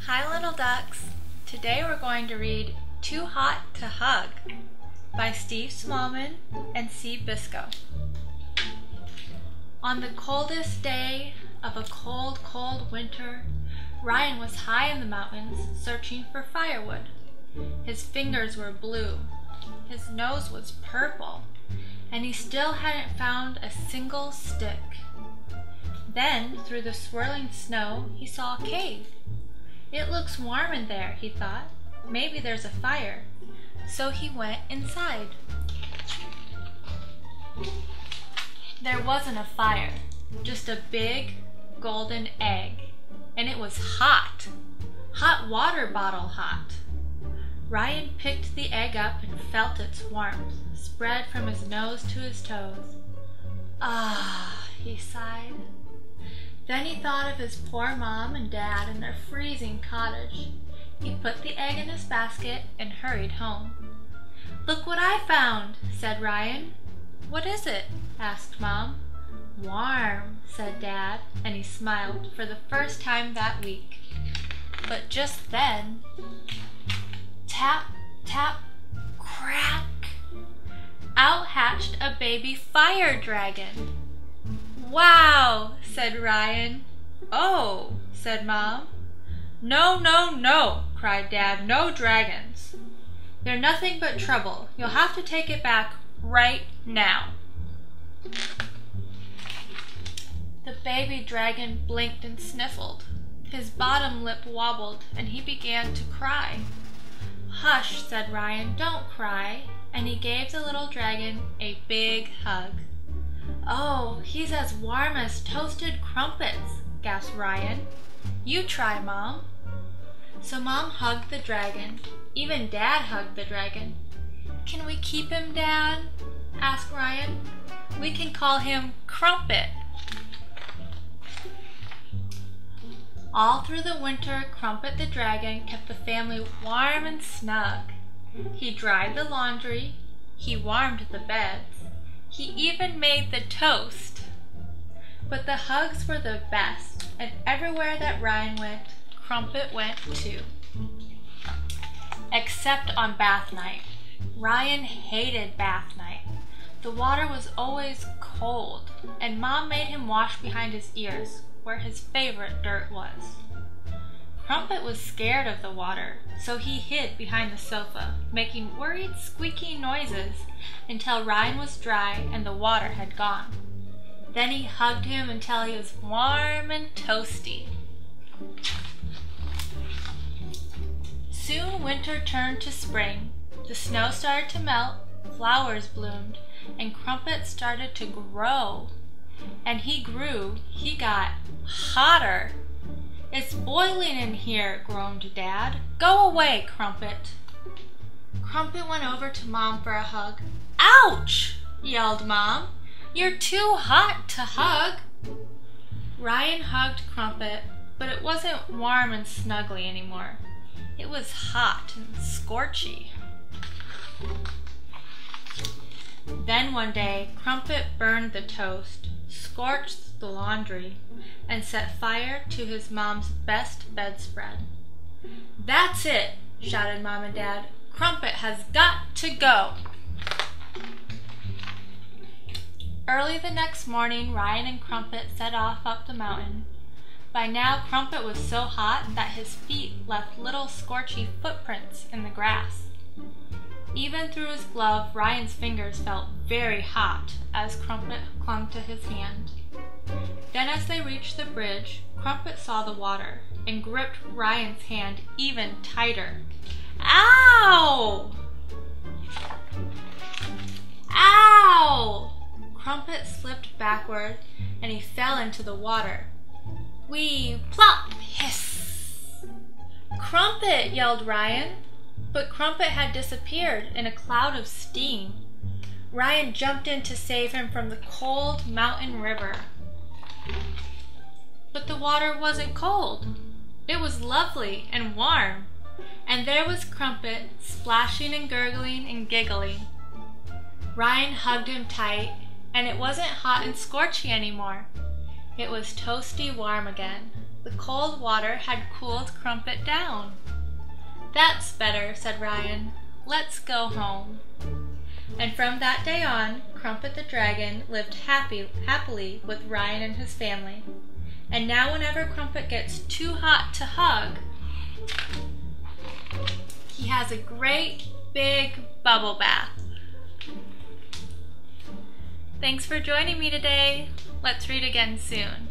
Hi little ducks! Today we're going to read Too Hot to Hug by Smallman and Cee Biscoe. On the coldest day of a cold, cold winter, Ryan was high in the mountains searching for firewood. His fingers were blue, his nose was purple, and he still hadn't found a single stick. Then, through the swirling snow, he saw a cave. It looks warm in there, he thought. Maybe there's a fire. So he went inside. There wasn't a fire, just a big golden egg. And it was hot. Hot water bottle hot. Ryan picked the egg up and felt its warmth spread from his nose to his toes. Ah, he sighed. Then he thought of his poor mom and dad in their freezing cottage. He put the egg in his basket and hurried home. "Look what I found," said Ryan. "What is it?" asked Mom. "Warm," said Dad, and he smiled for the first time that week. But just then, tap, tap, crack, out hatched a baby fire dragon. "Wow," said Ryan. "Oh," said Mom. "No, no, no," cried Dad, "no dragons. They're nothing but trouble. You'll have to take it back right now." The baby dragon blinked and sniffled. His bottom lip wobbled, and he began to cry. "Hush," said Ryan, "don't cry," and he gave the little dragon a big hug. "Oh, he's as warm as toasted crumpets," gasped Ryan. "You try, Mom." So Mom hugged the dragon. Even Dad hugged the dragon. "Can we keep him, Dad?" asked Ryan. "We can call him Crumpet." All through the winter, Crumpet the dragon kept the family warm and snug. He dried the laundry, he warmed the beds, he even made the toast. But the hugs were the best, and everywhere that Ryan went, Crumpet went too. Except on bath night. Ryan hated bath night. The water was always cold, and Mom made him wash behind his ears, where his favorite dirt was. Crumpet was scared of the water, so he hid behind the sofa, making worried, squeaky noises until Ryan was dry and the water had gone. Then he hugged him until he was warm and toasty. Soon winter turned to spring. The snow started to melt, flowers bloomed, and Crumpet started to grow. And he grew. He got hotter. "It's boiling in here," groaned Dad. "Go away, Crumpet." Crumpet went over to Mom for a hug. "Ouch!" yelled Mom. "You're too hot to hug." Ryan hugged Crumpet, but it wasn't warm and snuggly anymore. It was hot and scorchy. Then one day, Crumpet burned the toast, scorched the laundry, and set fire to his mom's best bedspread. "That's it!" shouted Mom and Dad. "Crumpet has got to go!" Early the next morning, Ryan and Crumpet set off up the mountain. By now, Crumpet was so hot that his feet left little scorchy footprints in the grass. Even through his glove, Ryan's fingers felt very hot as Crumpet clung to his hand. Then as they reached the bridge, Crumpet saw the water and gripped Ryan's hand even tighter. "Ow! Ow!" Crumpet slipped backward and he fell into the water. Wee, plop, hiss! "Crumpet!" yelled Ryan. But Crumpet had disappeared in a cloud of steam. Ryan jumped in to save him from the cold mountain river. But the water wasn't cold. It was lovely and warm. And there was Crumpet, splashing and gurgling and giggling. Ryan hugged him tight, and it wasn't hot and scorchy anymore. It was toasty warm again, The cold water had cooled Crumpet down. "That's better," said Ryan. "Let's go home." And from that day on, Crumpet the dragon lived happily with Ryan and his family. And now whenever Crumpet gets too hot to hug, he has a great big bubble bath. Thanks for joining me today. Let's read again soon.